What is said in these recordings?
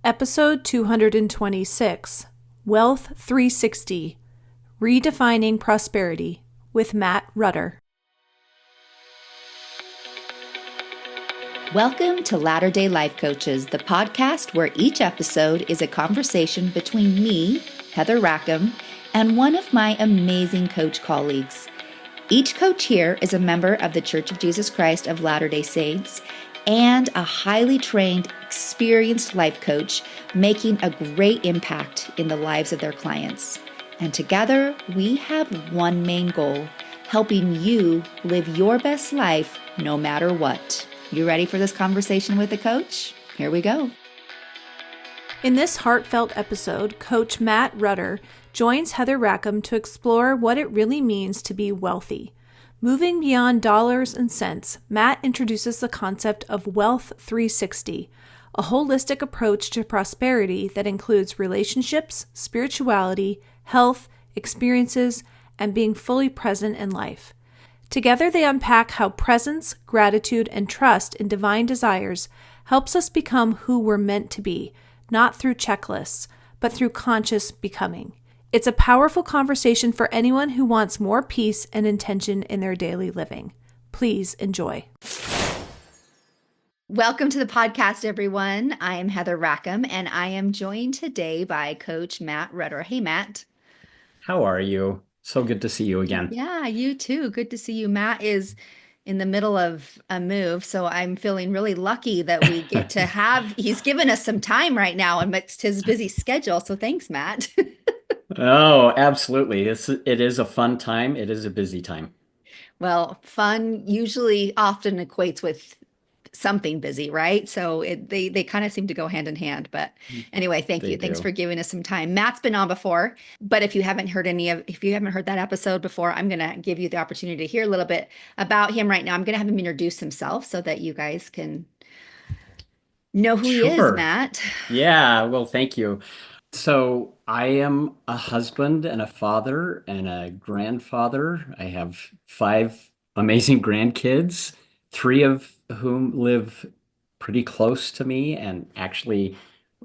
Episode 226, Wealth 360, Redefining Prosperity, with Matt Rutter. Welcome to Latter-day Life Coaches, the podcast where each episode is a conversation between me, Heather Rackham, and one of my amazing coach colleagues. Each coach here is a member of the Church of Jesus Christ of Latter-day Saints and a highly trained, experienced life coach making a great impact in the lives of their clients. And together, we have one main goal, helping you live your best life no matter what. You ready for this conversation with the coach? Here we go. In this heartfelt episode, Coach Matt Rutter joins Heather Rackham to explore what it really means to be wealthy. Moving beyond dollars and cents, Matt introduces the concept of Wealth 360, a holistic approach to prosperity that includes relationships, spirituality, health, experiences, and being fully present in life. Together, they unpack how presence, gratitude, and trust in divine desires helps us become who we're meant to be, not through checklists, but through conscious becoming. It's a powerful conversation for anyone who wants more peace and intention in their daily living. Please enjoy. Welcome to the podcast, everyone. I am Heather Rackham, and I am joined today by Coach Matt Rutter. Hey, Matt. How are you? So good to see you again. Yeah, you too. Good to see you. Matt is in the middle of a move, so I'm feeling really lucky that we get to he's given us some time right now amidst his busy schedule. So thanks, Matt. Oh, absolutely. It is a fun time. It is a busy time. Well, fun usually often equates with something busy, right? So they kind of seem to go hand in hand. But anyway, thank you. Thanks for giving us some time. Matt's been on before, but if you haven't heard that episode before, I'm going to give you the opportunity to hear a little bit about him right now. I'm going to have him introduce himself so that you guys can know who he is, Matt. Yeah, well, thank you. So I am a husband and a father and a grandfather. I have 5 amazing grandkids, 3 of whom live pretty close to me and actually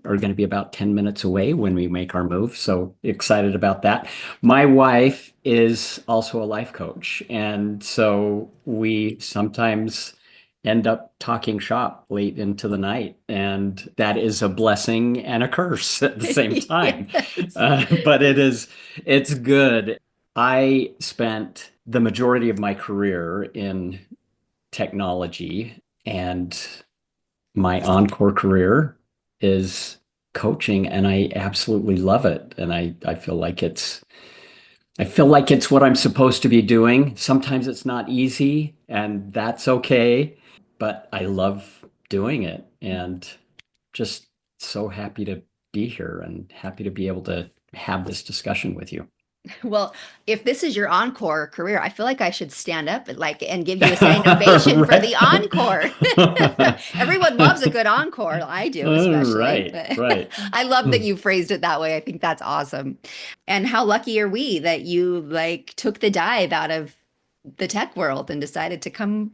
are going to be about 10 minutes away when we make our move. So excited about that. My wife is also a life coach. And so we sometimes end up talking shop late into the night. And that is a blessing and a curse at the same time. Yes. But it's good. I spent the majority of my career in technology, and my encore career is coaching, and I absolutely love it. And I feel like it's what I'm supposed to be doing. Sometimes it's not easy, and that's okay, but I love doing it, and just so happy to be here and happy to be able to have this discussion with you. Well, if this is your encore career, I feel like I should stand up and give you a standing ovation for the encore. Everyone loves a good encore. I do, especially. Right. I love that you phrased it that way. I think that's awesome. And how lucky are we that you took the dive out of the tech world and decided to come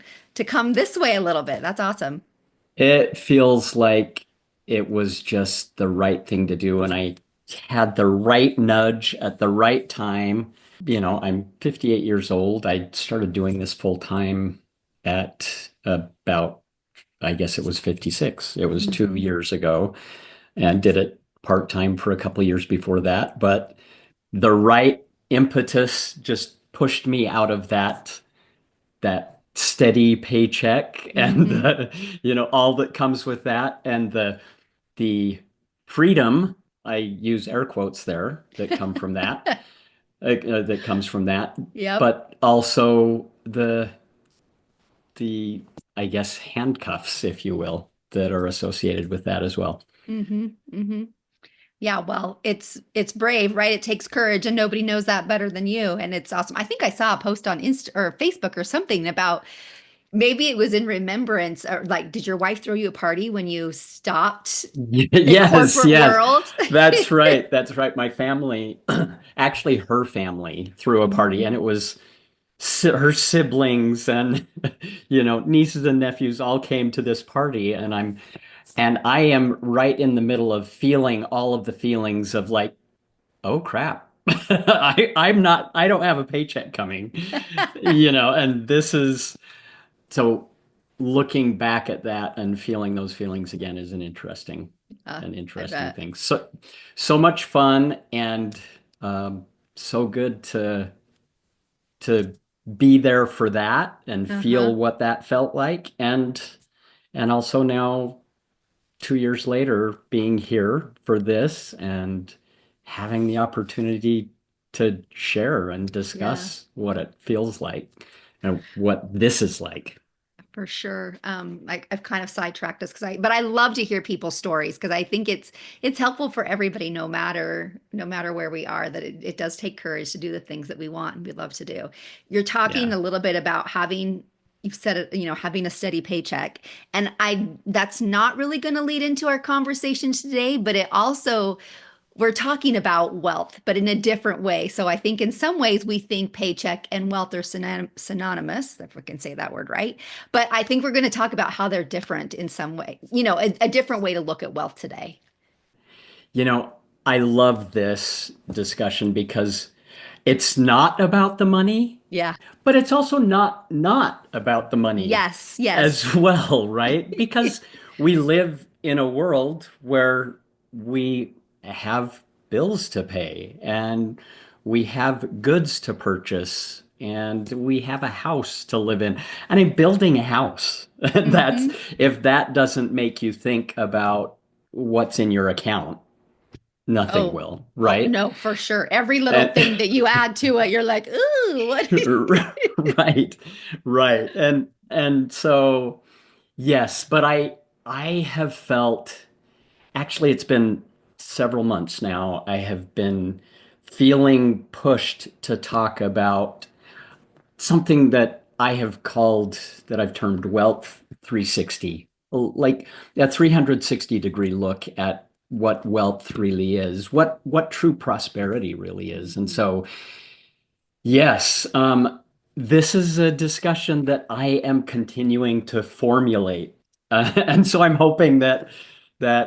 this way a little bit. That's awesome. It feels like it was just the right thing to do, and I had the right nudge at the right time. I'm 58 years old. I started doing this full time at about, I guess it was 56. It was 2 years ago, and did it part-time for a couple of years before that. But the right impetus just pushed me out of that steady paycheck and all that comes with that, and the freedom, I use air quotes there, that come from that, that comes from that. Yep. But also the I guess handcuffs, if you will, that are associated with that as well. Yeah, well, it's brave, right? It takes courage, and nobody knows that better than you. And it's awesome. I think I saw a post on Insta or Facebook or something about, maybe it was in remembrance, or did your wife throw you a party when you stopped Yes, corporate world? That's right. That's right. My family, actually her family, threw a party, and it was her siblings and nieces and nephews all came to this party, and I'm And I am right in the middle of feeling all of the feelings of like, oh crap. I don't have a paycheck coming, and this is so looking back at that and feeling those feelings again is an I interesting bet. thing. So much fun and um, so good to be there for that and Uh-huh. feel what that felt like and also now 2 years later being here for this and having the opportunity to share and Yeah. discuss what it feels like and what this is like. For sure. I've kind of sidetracked us but I love to hear people's stories because I think it's helpful for everybody, no matter where we are, that it does take courage to do the things that we want and we love to do. You're talking Yeah. a little bit about you've said it, having a steady paycheck. And that's not really going to lead into our conversation today, but it also we're talking about wealth, but in a different way. So I think in some ways we think paycheck and wealth are synonymous, if we can say that word right. But I think we're going to talk about how they're different in some way, a different way to look at wealth today. You know, I love this discussion because it's not about the money, Yeah. but it's also not about the money Yes. Yes. as well, right? Because we live in a world where we have bills to pay and we have goods to purchase and we have a house to live in. I mean, building a house, that's Hmm. if that doesn't make you think about what's in your account, nothing Oh, will, oh right? no, for sure. Every little And thing that you add to it, you're like, ooh, what? right, right. And so yes, but I have felt actually it's been several months now. I have been feeling pushed to talk about something that I have called that I've termed Wealth 360. Like a 360-degree look at what wealth really is, what true prosperity really is. And so yes, this is a discussion that I am continuing to formulate. And so I'm hoping that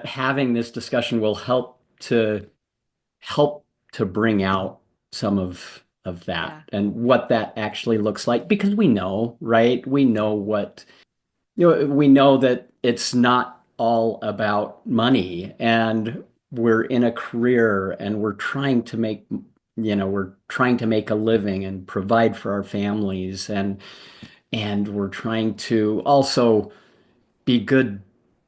having this discussion will help to bring out some of that Yeah. and what that actually looks like because we know, right? We know we know that it's not all about money and we're in a career and we're trying to make a living and provide for our families and we're trying to also be good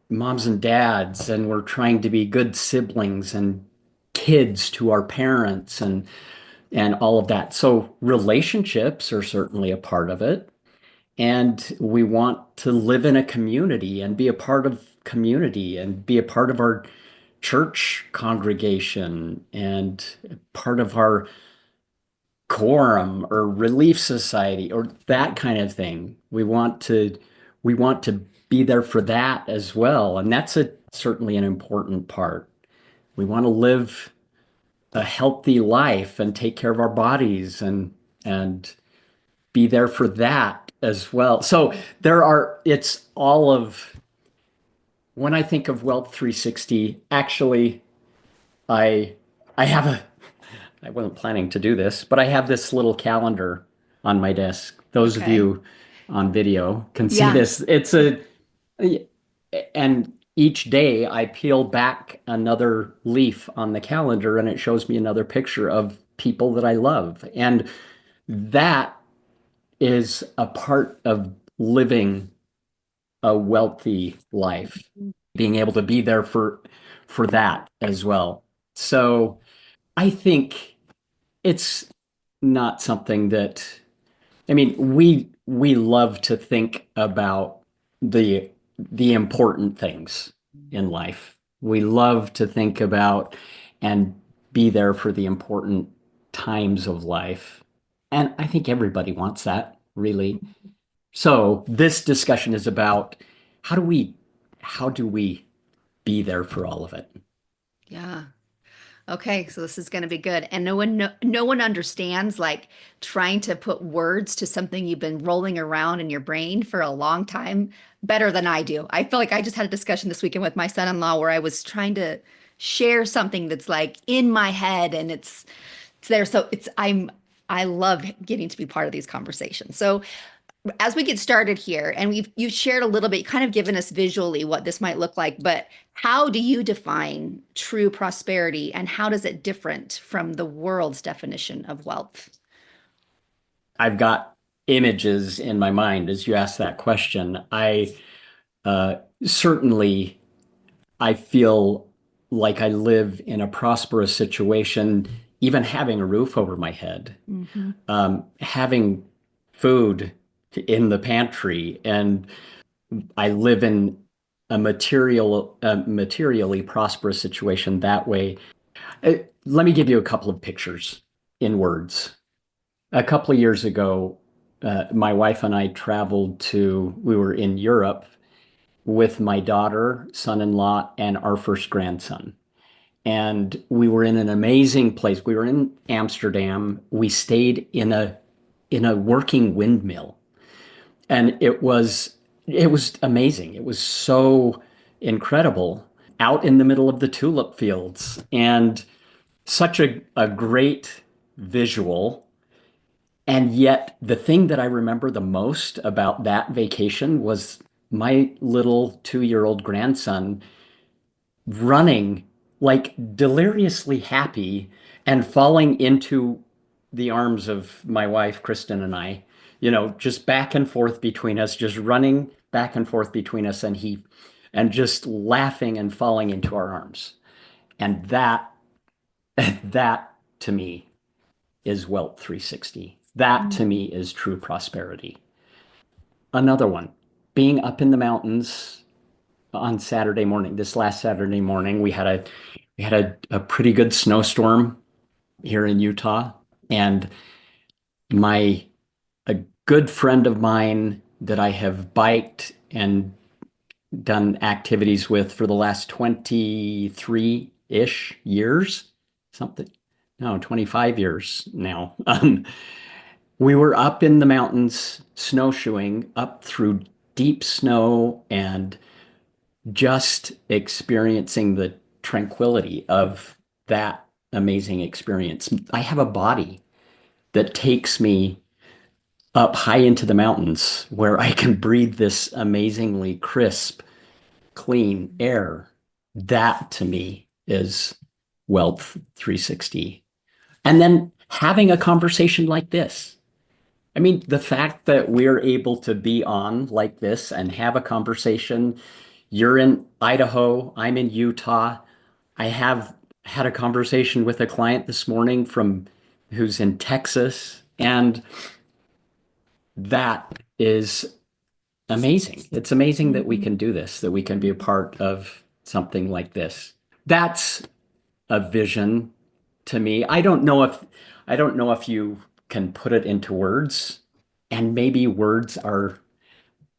moms and dads and we're trying to be good siblings and kids to our parents and all of that. So relationships are certainly a part of it. And we want to live in a community and be a part of community and be a part of our church congregation and part of our quorum or relief society or that kind of thing. We want to be there for that as well. And that's certainly an important part. We want to live a healthy life and take care of our bodies and be there for that as well. So it's all of when I think of Wealth 360, actually I I have a I wasn't planning to do this, but I have this little calendar on my desk. Those of Okay. you on video can see Yeah. this. And each day I peel back another leaf on the calendar and it shows me another picture of people that I love. And that is a part of living a wealthy life, being able to be there for that as well. So I think it's not something that I mean, we love to think about the the important things in life. We love to think about and be there for the important times of life. And I think everybody wants that, really. So this discussion is about how do we how do we be there for all of it? Yeah. Okay, so this is going to be good. And no one understands like trying to put words to something you've been rolling around in your brain for a long time better than I do. I feel like I just had a discussion this weekend with my son-in-law where I was trying to share something that's like in my head and it's there. So I love getting to be part of these conversations. So as we get started here, and you've shared a little bit, kind of given us visually what this might look like, but how do you define true prosperity, and how does it different from the world's definition of wealth? I've got images in my mind as you ask that question. I certainly I feel like I live in a prosperous situation, even having a roof over my head, Mm-hmm. having food in the pantry, and I live in materially prosperous situation that way. Let me give you a couple of pictures in words. A couple of years ago, my wife and I we were in Europe with my daughter, son-in-law, and our first grandson. And we were in an amazing place. We were in Amsterdam. We stayed in a working windmill. And it was amazing. It was so incredible out in the middle of the tulip fields and such a great visual. And yet, the thing that I remember the most about that vacation was my little 2-year old grandson running like deliriously happy and falling into the arms of my wife, Kristen, and I, just back and forth between us, just running back and forth between us, and just laughing and falling into our arms. And that to me is Wealth 360. That to me is true prosperity. Another one, being up in the mountains on Saturday morning, this last Saturday morning, we had a pretty good snowstorm here in Utah, and my a good friend of mine that I have biked and done activities with for the last 23-ish years, something, no, 25 years now. We were up in the mountains snowshoeing up through deep snow and just experiencing the tranquility of that amazing experience. I have a body that takes me up high into the mountains where I can breathe this amazingly crisp, clean air. That to me is Wealth 360. And then having a conversation like this. I mean, the fact that we're able to be on like this and have a conversation. You're in Idaho, I'm in Utah. I have had a conversation with a client this morning from who's in Texas, and that is amazing. It's amazing that we Mm-hmm. can do this, that we can be a part of something like this. That's a vision to me. I don't know if you can put it into words, and maybe words are,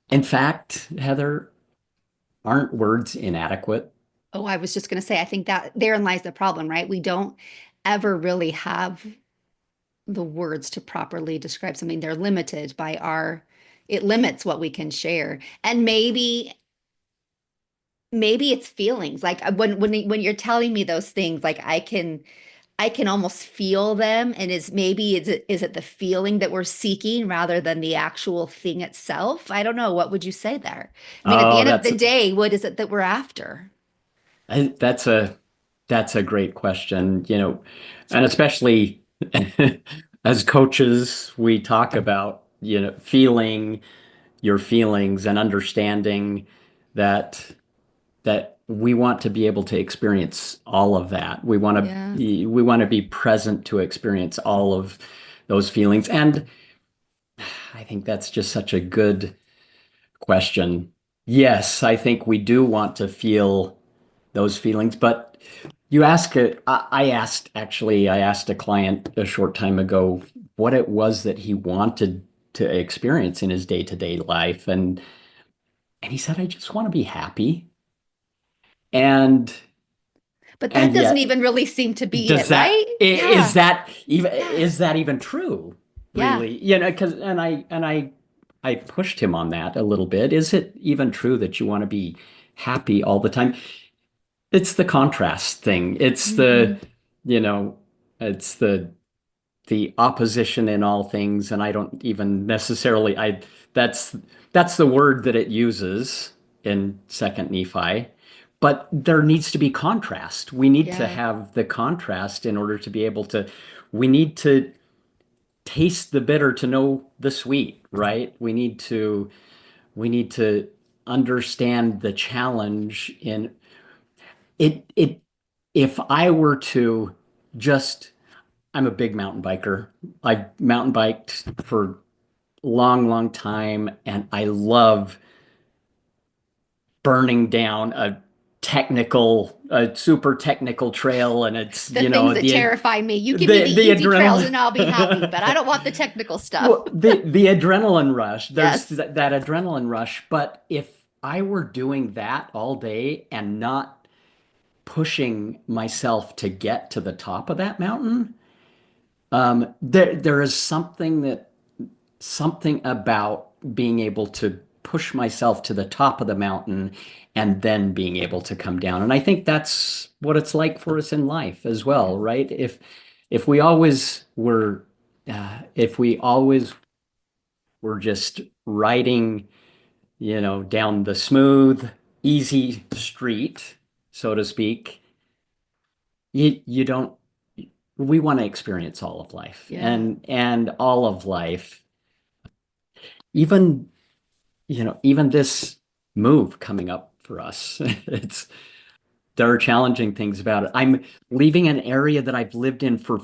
in fact, Heather, aren't words inadequate? Oh, I was just going to say, I think that therein lies the problem, right? We don't ever really have the words to properly describe something. They're limited by it limits what we can share. And maybe it's feelings. Like when you're telling me those things, like I can almost feel them. And is it the feeling that we're seeking rather than the actual thing itself? I don't know. What would you say there? I mean, at the Oh, end of the day, what is it that we're after? that's a great question, and especially as coaches, we talk about, feeling your feelings and understanding that we want to be able to experience all of that. Yeah. We want to be present to experience all of those feelings. And I think that's just such a good question. Yes, I think we do want to feel those feelings, but you ask it. I asked a client a short time ago what it was that he wanted to experience in his day-to-day life. And he said, I just want to be happy. And But that And doesn't yet, even really seem to be it, does that right? is Yeah. that even Yeah. true? Yeah. Really? Because I pushed him on that a little bit. Is it even true that you want to be happy all the time? It's the contrast thing. Hmm. You know, it's the opposition in all things, and I don't even necessarily I that's that's the word that it uses in Second Nephi. But there needs to be contrast. We need to Yeah. have the contrast in order to be able to, we need to taste the bitter to know the sweet, right? We need to understand the challenge in it. If I were to just, I'm a big mountain biker. I've mountain biked for a long, long time, and I love burning down a super technical trail, and it's, The things that terrify me. You give me the the easy trails adrenaline. and I'll be happy, but I don't want the technical stuff. Well, the adrenaline rush. There's Yes. that adrenaline rush. But if I were doing that all day and not pushing myself to get to the top of that mountain, there is something about being able to push myself to the top of the mountain and then being able to come down. And I think that's what it's like for us in life as Yeah. well, right? If we always were if we always were just riding, down the smooth, easy street, so to speak, you don't we want to experience all of life, Yeah. and all of life, even even this move coming up for us. It's There are challenging things about it. I'm leaving an area that I've lived in for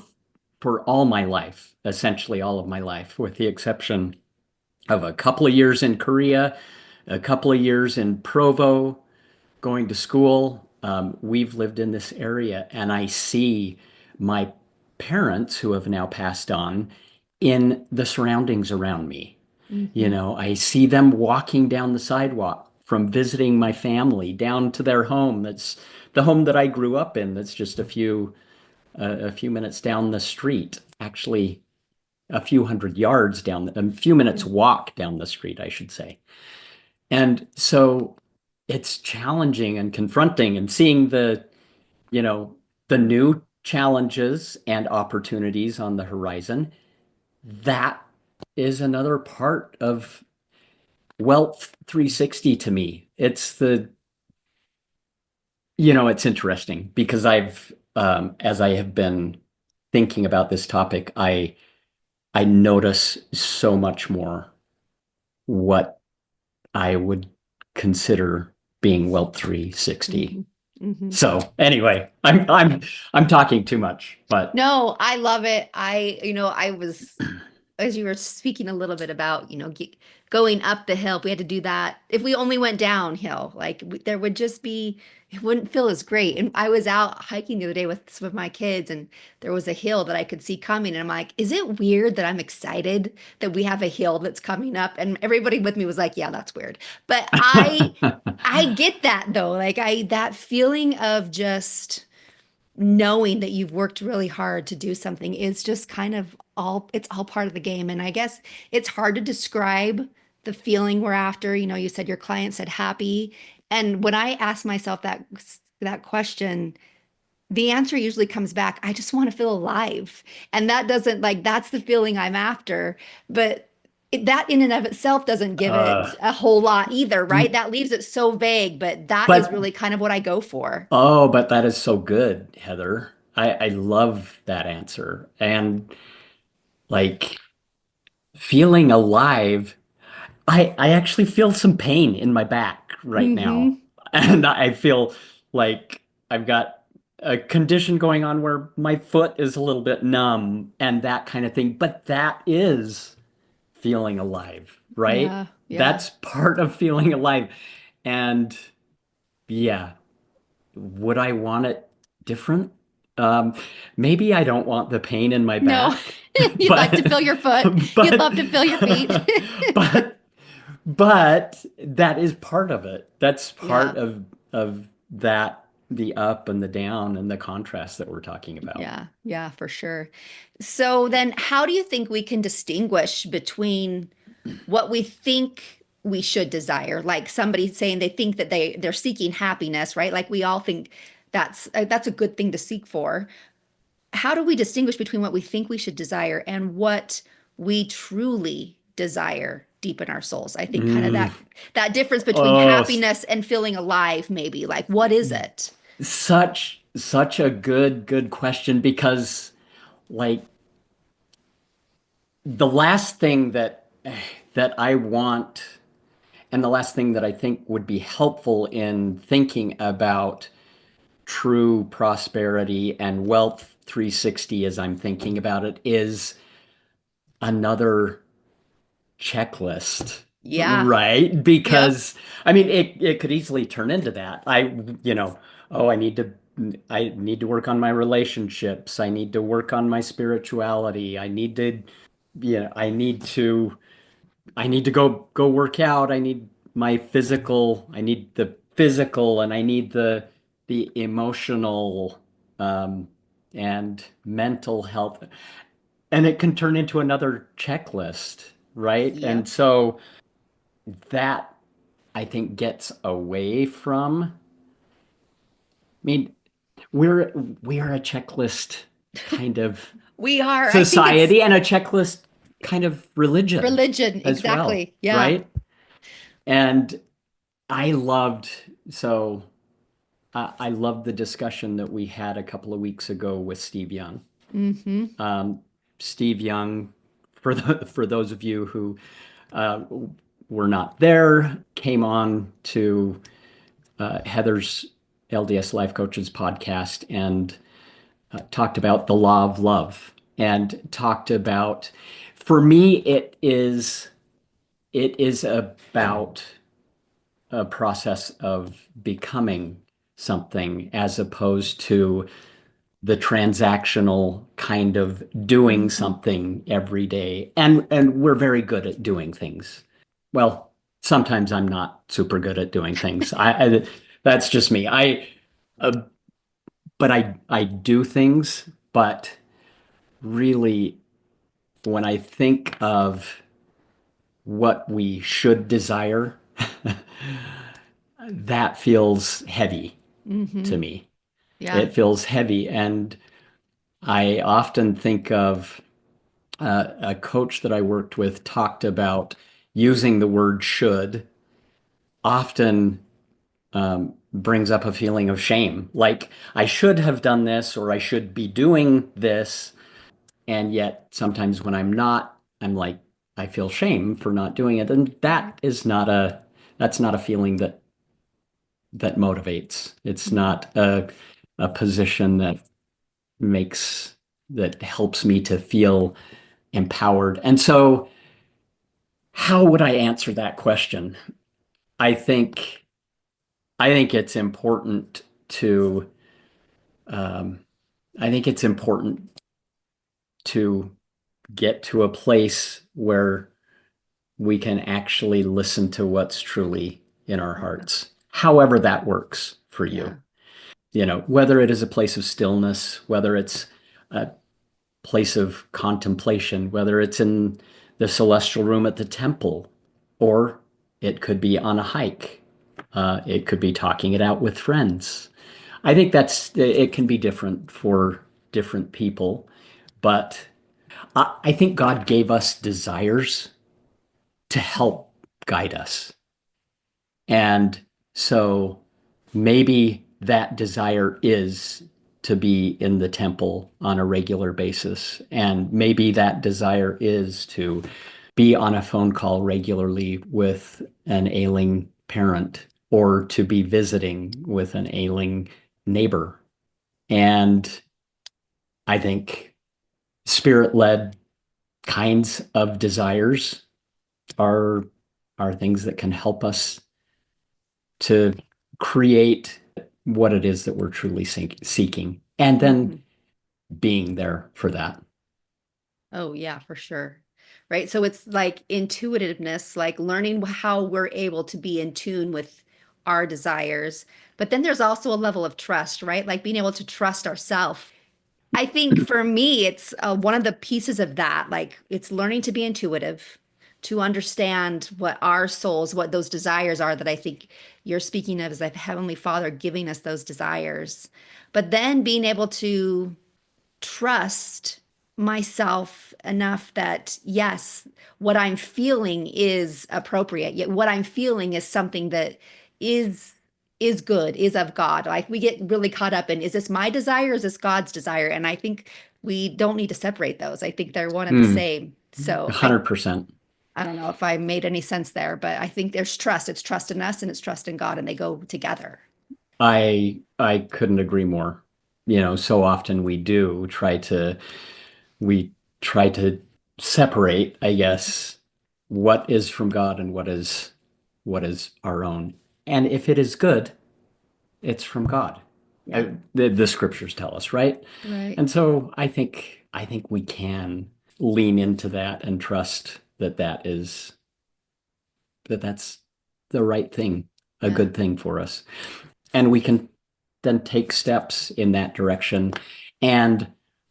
all my life, essentially all of my life, with the exception of a couple of years in Korea, a couple of years in Provo, going to school. We've lived in this area, and I see my parents, who have now passed on, in the surroundings around me. Hmm. I see them walking down the sidewalk from visiting my family down to their home. That's the home that I grew up in. That's just a few minutes down the street. Actually, a few hundred yards down, a few minutes Yeah. walk down the street, I should say. And so it's challenging and confronting, and seeing you know, the new challenges and opportunities on the horizon. That is another part of Wealth 360 to me. It's interesting because as I have been thinking about this topic, I notice so much more what I would consider being Wealth 360. Hmm. Hmm. So anyway, I'm talking too much, but No, I love it. I was, as you were speaking a little bit about, going up the hill, if we had to do that, if we only went downhill, like there would just be, it wouldn't feel as great. And I was out hiking the other day with some of my kids, and there was a hill that I could see coming. And I'm like, is it weird that I'm excited that we have a hill that's coming up? And everybody with me was like, yeah, that's weird. But I get that though. Like that feeling of just knowing that you've worked really hard to do something is just kind of it's all part of the game. And I guess it's hard to describe the feeling we're after. You said your client said happy. And when I ask myself that question, the answer usually comes back, I just want to feel alive. And that doesn't like that's the feeling I'm after. But that in and of itself doesn't give uh, it a whole lot either, right? That leaves it so vague, but that is but really kind of what I go for. but that is so good, Heather. I love that answer. And like, feeling alive, I actually feel some pain in my back right now. Hmm. And I feel like I've got a condition going on where my foot is a little bit numb and that kind of thing. But that is feeling alive, right? Yeah, yeah. That's part of feeling alive. And yeah, would I want it different? Um, Maybe I don't want the pain in my No, back, you'd like to but feel your foot. You'd but love to feel your feet. but but that is part of it. That's Yeah. part of that the up and the down and the contrast that we're talking about. Yeah, yeah, for sure. So then how do you think we can distinguish between what we think we should desire? Like somebody saying they think that they're seeking happiness, right? Like we all think that's a good thing to seek for. How do we distinguish between what we think we should desire and what we truly desire deep in our souls? I think kind of Mm. that difference between Oh, happiness and feeling alive, maybe. Like what is it? such a good question because like the last thing that I want and the last thing that I think would be helpful in thinking about true prosperity and wealth 360 as I'm thinking about it is another checklist, Yeah. right? Yep. Because I mean it could easily turn into that. You know, oh, I need to work on my relationships. I need to work on my spirituality. I need to go work out. I need the physical and I need the emotional um and mental health. And it can turn into another checklist, right? Yep. And so that I think gets away from, I mean, we're we are a checklist kind of We are. I think it's society and a checklist kind of religion religion. as well, Exactly. Yeah. right? And I loved so I loved the discussion that we had a couple of weeks ago with Steve Young. Mm-hmm. Um, Steve Young, for those of you who uh, were not there, came on to Heather's LDS Life Coaches podcast and talked about the law of love and talked about, for me, it is about a process of becoming something as opposed to the transactional kind of doing Mm-hmm. something every day. And we're very good at doing things. Well, sometimes I'm not super good at doing things. I that's just me. Uh, but I do things, but really when I think of what we should desire, that feels heavy Mm-hmm. to me. Yeah. It feels heavy. And I often think of a coach that I worked with talked about using the word should often brings up a feeling of shame. Like I should have done this or I should be doing this. And yet sometimes when I'm not, I'm like, I feel shame for not doing it. And that's not a feeling that motivates. It's Mm-hmm. not a position makes, that helps me to feel empowered. And so how would I answer that question? I think I think it's important to um, I think it's important to get to a place where we can actually listen to what's truly in our Yeah. hearts, however that works for Yeah. you. You know, whether it is a place of stillness, whether it's a place of contemplation, whether it's in the celestial room at the temple, or it could be on a hike. It could be talking it out with friends. I think it can be different for different people, but I think God gave us desires to help guide us. And so maybe that desire is to be in the temple on a regular basis. And maybe that desire is to be on a phone call regularly with an ailing parent or to be visiting with an ailing neighbor. And I think spirit-led kinds of desires are are things that can help us to create what it is that we're truly seeking and then Mm-hmm. being there for that. Oh, yeah, for sure. Right. So it's like intuitiveness, like learning how we're able to be in tune with our desires, But then there's also a level of trust, right? Like being able to trust ourselves. I think for me, it's one of the pieces of that. Like it's learning to be intuitive, to understand what our souls, what those desires are that I think you're speaking of as a Heavenly Father giving us those desires. But then being able to trust myself enough that yes, what I'm feeling is appropriate. Yet what I'm feeling is something that is is good, is of God. Like we get really caught up in, is this my desire? Is this God's desire? And I think we don't need to separate those. I think they're one and the Mm, same. So I 100%. I don't know if I made any sense there, but I think there's trust. It's trust in us and it's trust in God, and they go together. I couldn't agree more. So often we try to separate, I guess, what is from God and what is our own. And if it is good, it's from God. Yeah. The scriptures tell us, right? Right. And so I think we can lean into that and trust that's the right thing, a Yeah. good thing for us. And we can then take steps in that direction and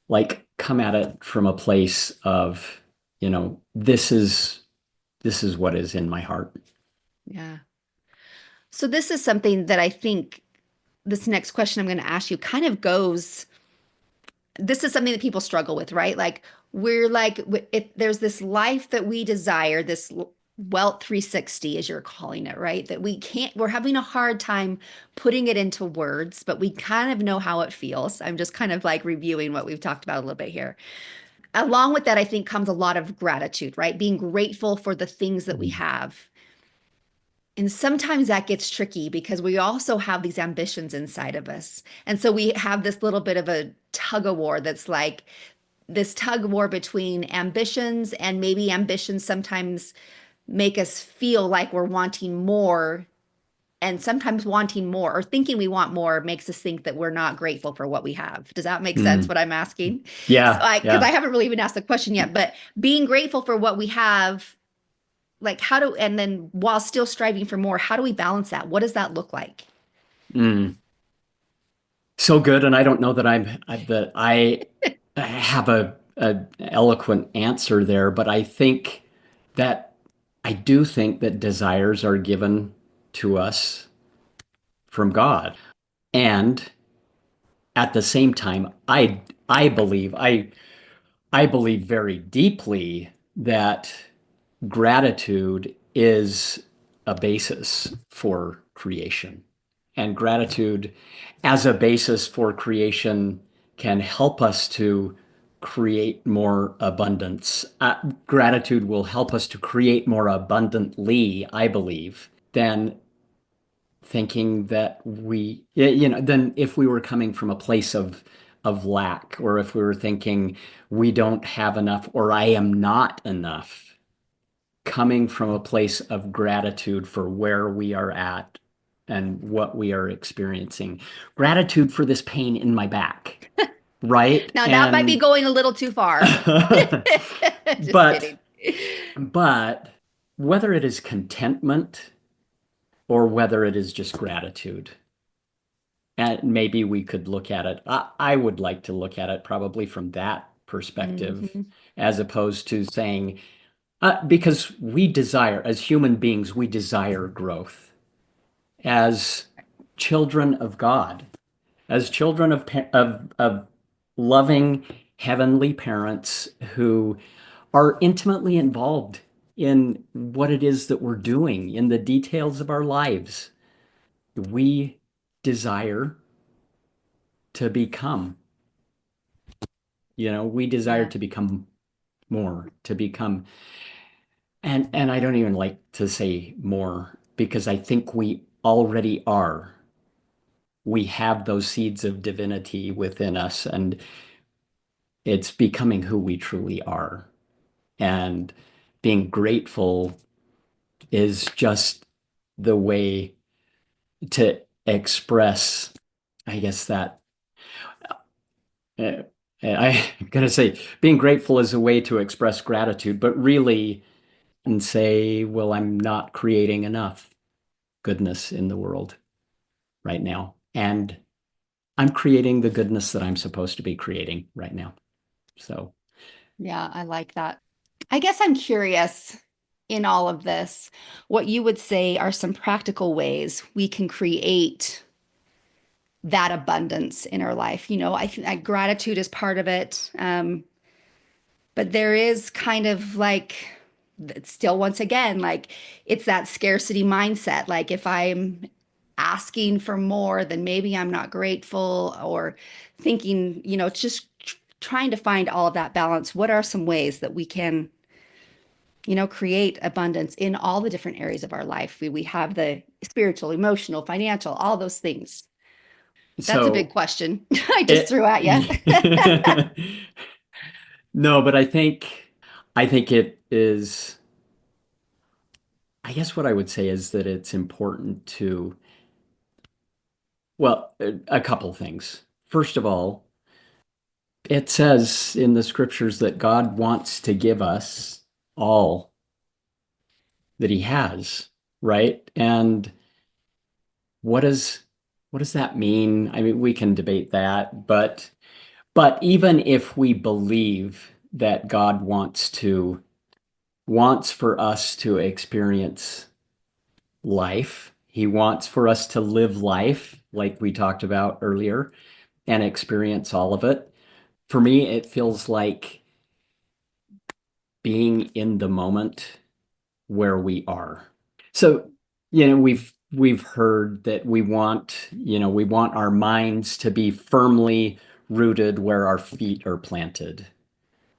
like come at it from a place of, this is what is in my heart. Yeah. So this is something that I think this next question I'm going to ask you kind of goes, this is something that people struggle with, right? Like we're like there's this life that we desire, this wealth 360 as you're calling it, right? That we're having a hard time putting it into words, but we kind of know how it feels. I'm just kind of like reviewing what we've talked about a little bit here. Along with that, I think comes a lot of gratitude, right? Being grateful for the things that we have. And sometimes that gets tricky because we also have these ambitions inside of us. And so we have this little bit of a tug of war that's like this tug of war between ambitions, and maybe ambitions sometimes make us feel like we're wanting more. And sometimes wanting more or thinking we want more makes us think that we're not grateful for what we have. Does that make sense Mm. what I'm asking? So Yeah, because I yeah. haven't really even asked the question yet, but being grateful for what we have, like and then while still striving for more, how do we balance that? What does that look like? Mm. So good, and I don't know that that I have a eloquent answer there, but I do think that desires are given to us from God. And at the same time, I believe I believe very deeply that gratitude is a basis for creation. And gratitude as a basis for creation can help us to create more abundance. Gratitude will help us to create more abundantly, I believe, than thinking that then if we were coming from a place of lack, or if we were thinking we don't have enough or I am not enough, coming from a place of gratitude for where we are at and what we are experiencing. Gratitude for this pain in my back, right? Now that might be And going a little too far. Just but kidding. but whether it is contentment or whether it is just gratitude, and maybe we could look at it. I would like to look at it probably from that perspective, Mhm. as opposed to saying, because we desire, as human beings, we desire growth. As children of God, as children of loving heavenly parents who are intimately involved in what it is that we're doing, in the details of our lives, we desire to become. We desire Yeah. to become more, to become, and I don't even like to say more because I think we already are. We have those seeds of divinity within us, and it's becoming who we truly are. And being grateful is just the way to express, I guess, that. uh, I'm going to say being grateful is a way to express gratitude, but really, and say, well, I'm not creating enough goodness in the world. right now. And I'm creating the goodness that I'm supposed to be creating right now. So, Yeah, I like that. I guess I'm curious in all of this, what you would say are some practical ways we can create that abundance in our life. I think gratitude is part of it. But there is kind of like, still, once again, like it's that scarcity mindset. Like if I'm asking for more, then maybe I'm not grateful, or thinking, it's just trying to find all of that balance. What are some ways that we can, create abundance in all the different areas of our life? We have the spiritual, emotional, financial, all those things. That's a big so question I just it, threw at you. no, but I think it is, I guess what I would say is that it's important to, well, a couple things. First of all, it says in the scriptures that God wants to give us all that he has, right? And what does what does that mean? I mean, we can debate that, but even if we believe that God wants for us to experience life, he wants for us to live life like we talked about earlier and experience all of it. For me, it feels like being in the moment where we are. So, we've heard that we want our minds to be firmly rooted where our feet are planted,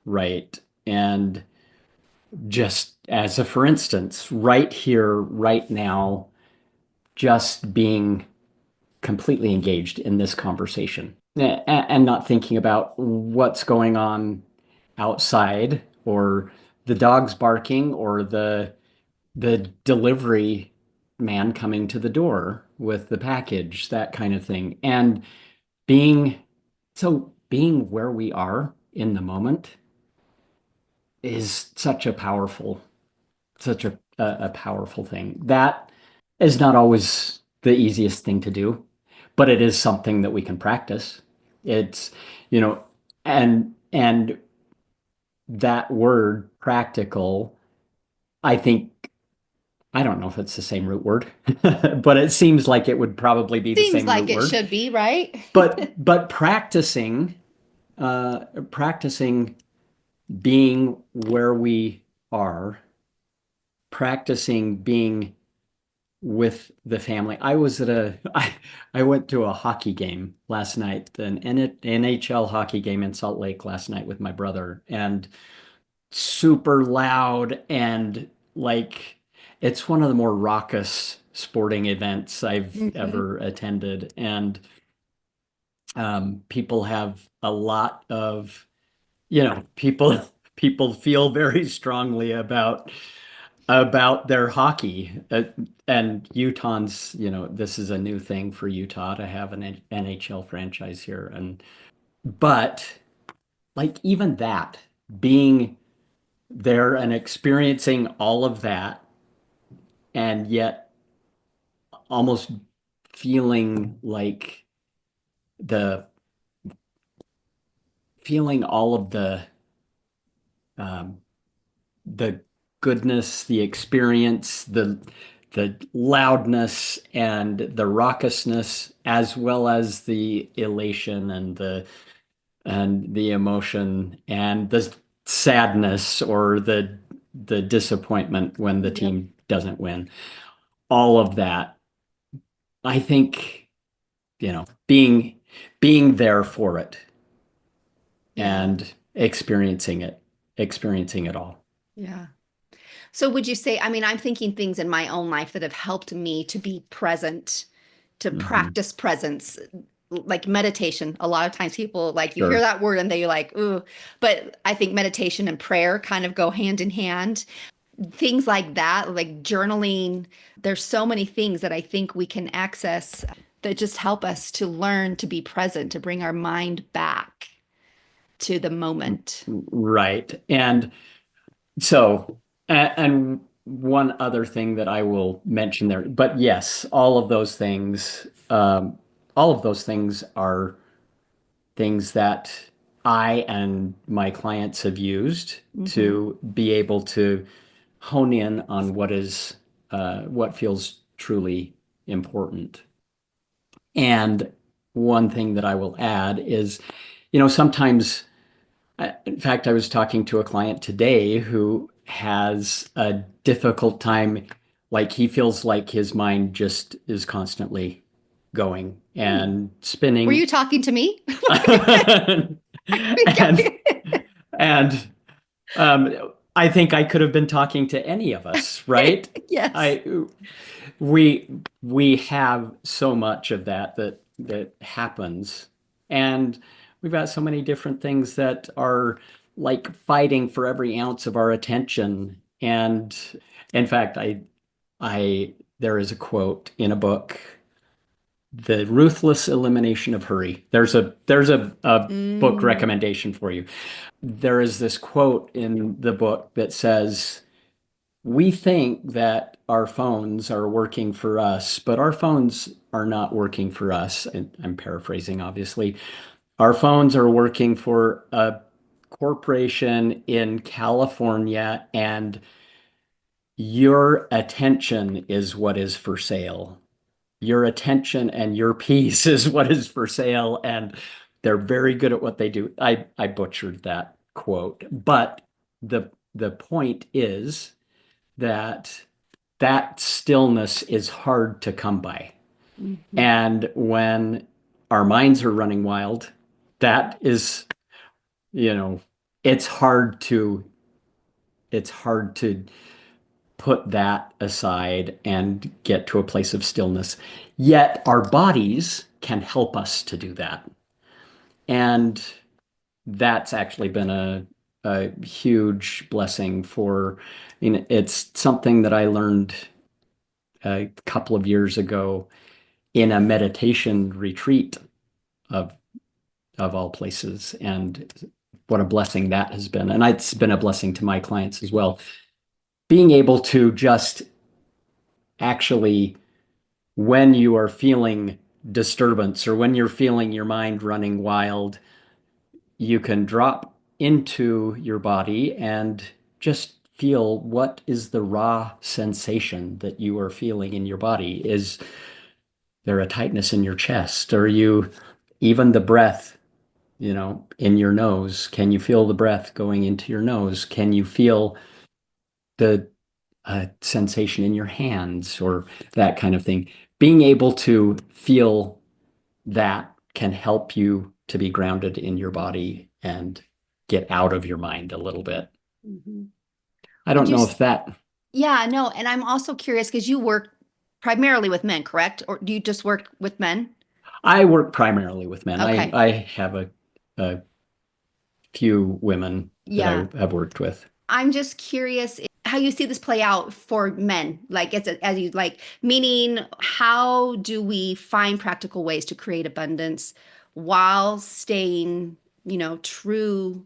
right? And just as a for instance, right here, right now, just being completely engaged in this conversation and not thinking about what's going on outside or the dogs barking or the delivery man coming to the door with the package, that kind of thing. And being being where we are in the moment is such a powerful thing. That is not always the easiest thing to do, but it is something that we can practice. It's, you know, and that word practical, I think I don't know if it's the same root word, but it seems like it would probably be the Seems same like root it word. should be, right? But practicing being where we are, practicing being with the family. I went to a hockey game last night, an NHL hockey game in Salt Lake last night with my brother, and super loud and like it's one of the more raucous sporting events I've Hmm. ever attended. And people have a lot of, people feel very strongly about their hockey. And Utahns, this is a new thing for Utah to have an NHL franchise here. But like even that, being there and experiencing all of that, and yet almost feeling like the feeling all of um, the goodness, the experience, the loudness and the raucousness, as well as the elation and the emotion and the sadness or the disappointment when the Yep. team doesn't win. All of that, I think, being there for it Yeah. and experiencing it all. Yeah. So would you say, I mean, I'm thinking things in my own life that have helped me to be present, to Mhm. practice presence, like meditation. A lot of times people like you hear Sure. that word and they're like, ooh, but I think meditation and prayer kind of go hand in hand. Things like that, like journaling. There's so many things that I think we can access that just help us to learn to be present, to bring our mind back to the moment. Right. And so, and one other thing that I will mention there. But yes, all of those things are things that I and my clients have used Hmm. to be able to hone in on what feels truly important. And one thing that I will add is, sometimes, in fact, I was talking to a client today who has a difficult time, like he feels like his mind just is constantly going Hmm. and Were spinning. you talking to me? and and I think I could have been talking to any of us, right? Yes. I we we have so much of that happens, and we've got so many different things that are like fighting for every ounce of our attention. And in fact, I there is a quote in a book, The Ruthless Elimination of Hurry. There's a book Mm. recommendation for you. There is this quote in the book that says, we think that our phones are working for us, but our phones are not working for us. And I'm paraphrasing, obviously. Our phones are working for a corporation in California, and your attention is what is for sale. Your attention and your peace is what is for sale, and they're very good at what they do. I butchered that quote, but the point is that that stillness is hard to come by. Mhm. And when our minds are running wild, that is, you know, it's hard to it's hard to put that aside and get to a place of stillness. Yet our bodies can help us to do that. And that's actually been a huge blessing it's something that I learned a couple of years ago in a meditation retreat of of all places. And what a blessing that has been. And it's been a blessing to my clients as well. Being able to just actually, when you are feeling disturbance or when you're feeling your mind running wild, you can drop into your body and just feel what is the raw sensation that you are feeling in your body. Is there a tightness in your chest? Are you even the breath, in your nose? Can you feel the breath going into your nose? Can you feel the sensation in your hands or that kind of thing? Being able to feel that can help you to be grounded in your body and get out of your mind a little bit. Mhm. I Would don't you? know if that, Yeah, no. And I'm also curious because you work primarily with men, correct? Or do you just work with men? I work primarily with men. I, Okay. I have a few women that Yeah. I have worked with. I'm just curious how you see this play out for men. Like as you like, meaning how do we find practical ways to create abundance while staying, true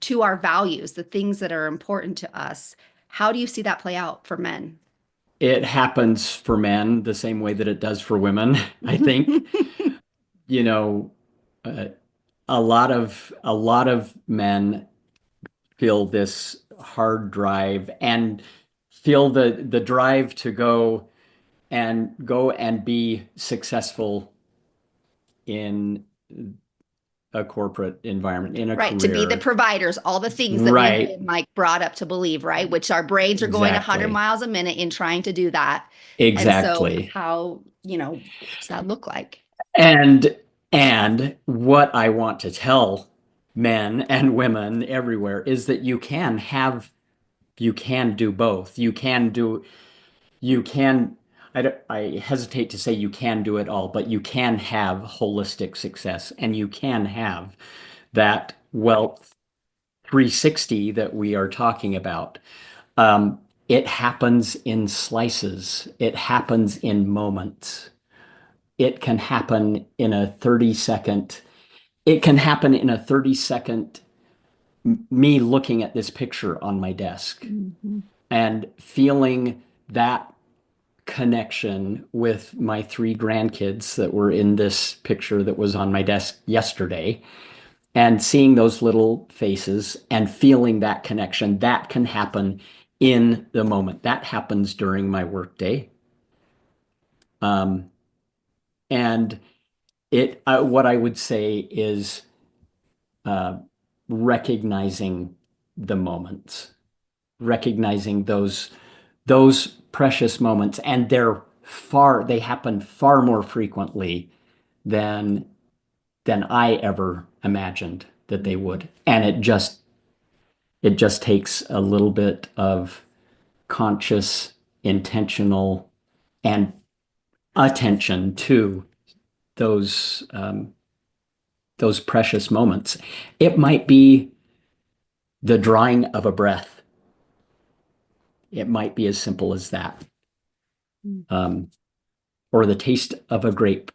to our values, the things that are important to us? How do you see that play out for men? It happens for men the same way that it does for women, I think. You know, uh, a lot of men feel this hard drive and feel the drive to go and be successful in a corporate environment, in a Right, to be the career. providers, all the things that we've Right. been like brought up to believe, right? Which our brains are going 100 Exactly. miles a minute in trying to do that. And so Exactly. how, does that look like? And and what I want to tell men and women everywhere is that you can do both. You can, I hesitate to say you can do it all, but you can have holistic success and you can have that wealth 360 that we are talking about. It happens in slices. It happens in moments. It can happen in a 30 second, it can happen in a 30-second me looking at this picture on my desk. Mhm. and feeling that connection with my three grandkids that were in this picture that was on my desk yesterday, and seeing those little faces and feeling that connection, that can happen in the moment. That happens during my workday. Um, and what I would say is uh, recognizing the moments, recognizing those precious moments, and they happen far more frequently than I ever imagined that they Mhm. would. And it just takes a little bit of conscious, intentional, and attention to those those precious moments. It might be the drawing of a breath. It might be as simple as that, um, or the taste of a grape.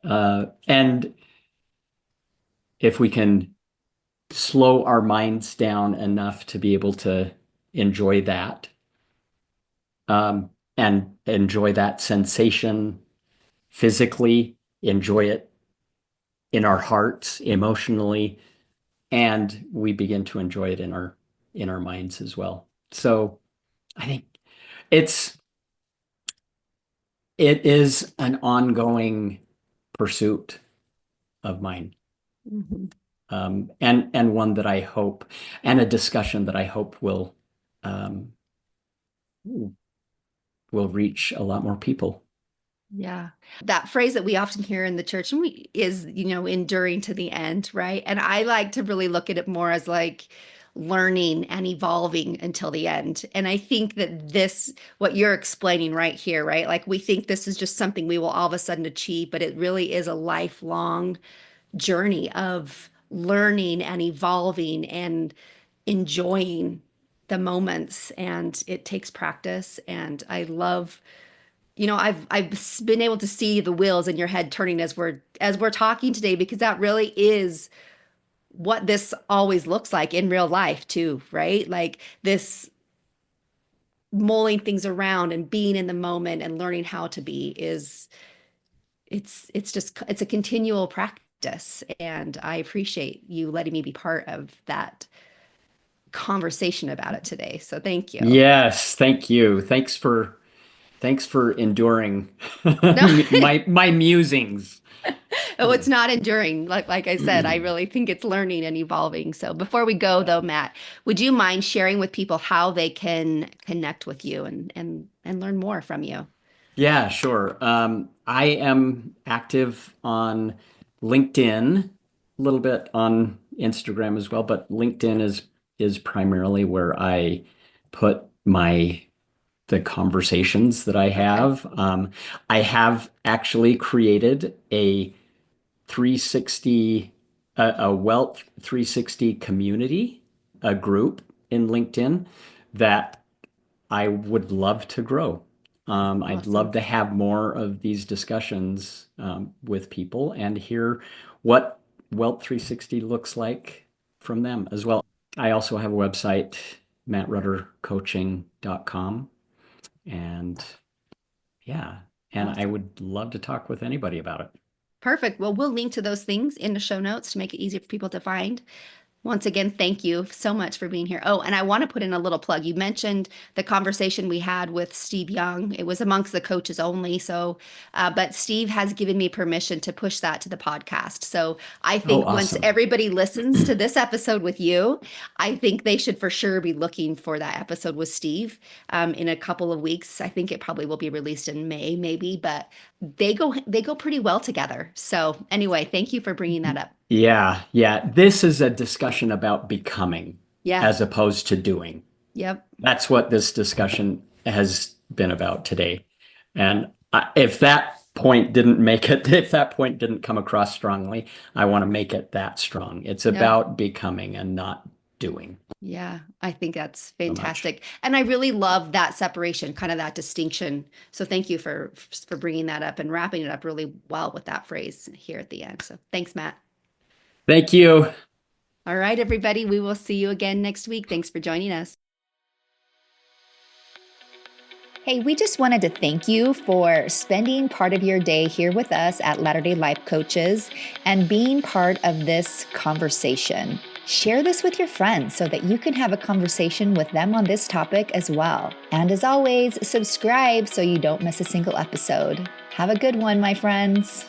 And if we can slow our minds down enough to be able to enjoy that, and enjoy that sensation physically, enjoy it in our hearts, emotionally, and we begin to enjoy it in our minds as well. So I think it's it is an ongoing pursuit of mine, Mhm. and one that I hope, and a discussion that I hope um, will reach a lot more people. Yeah. That phrase that we often hear in the church and is, enduring to the end, right? And I like to really look at it more as like learning and evolving until the end. And I think that what you're explaining right here, right? Like we think this is just something we will all of a sudden achieve, but it really is a lifelong journey of learning and evolving and enjoying the moments. And it takes practice. And I love I've been able to see the wheels in your head turning as we're talking today, because that really is what this always looks like in real life too, right? Like this mulling things around and being in the moment and learning how to be is it's a continual practice, and I appreciate you letting me be part of that conversation about it today. So thank you. Yes, thank you. Thanks for enduring No. my musings. Oh, it's not enduring. Like I said, I really think it's learning and evolving. So before we go Yeah. though, Matt, would you mind sharing with people how they can connect with you and learn more from you? Yeah, sure. I am active on LinkedIn, a little bit on Instagram as well, but LinkedIn is primarily where I put my the conversations that I Okay. have. I have actually created a 360 a Wealth 360 community, a group in LinkedIn that I would love to grow. I'd love Awesome. to have more of these discussions with people and hear what Wealth 360 looks like from them as well. I also have a website, mattruttercoaching.com. And yeah, and I Awesome. would love to talk with anybody about it. Perfect. Well, we'll link to those things in the show notes to make it easy for people to find. Once again, thank you so much for being here. Oh, and I want to put in a little plug. You mentioned the conversation we had with Steve Young. It was amongst the coaches only. So, but Steve has given me permission to push that to the podcast. So I Oh, think once awesome. everybody listens to this episode with you, I think they should for sure be looking for that episode with Steve in a couple of weeks. I think it probably will be released in May, maybe, but they go pretty well together. So anyway, thank you for bringing that up. Yeah, yeah. This is a discussion about becoming Yeah. as opposed to doing. Yep. That's what this discussion has been about today. And if that point didn't make it, if that point didn't come across strongly, I want to make it that strong. It's No. about becoming and not doing Yeah, I think that's so much. fantastic. And I really love that separation, kind of that distinction. So thank you for bringing that up and wrapping it up really well with that phrase here at the end. So thanks, Matt. Thank you. All right, everybody, we will see you again next week. Thanks for joining us. Hey, we just wanted to thank you for spending part of your day here with us at Latter-day Life Coaches and being part of this conversation. Share this with your friends so that you can have a conversation with them on this topic as well. And as always, subscribe so you don't miss a single episode. Have a good one, my friends.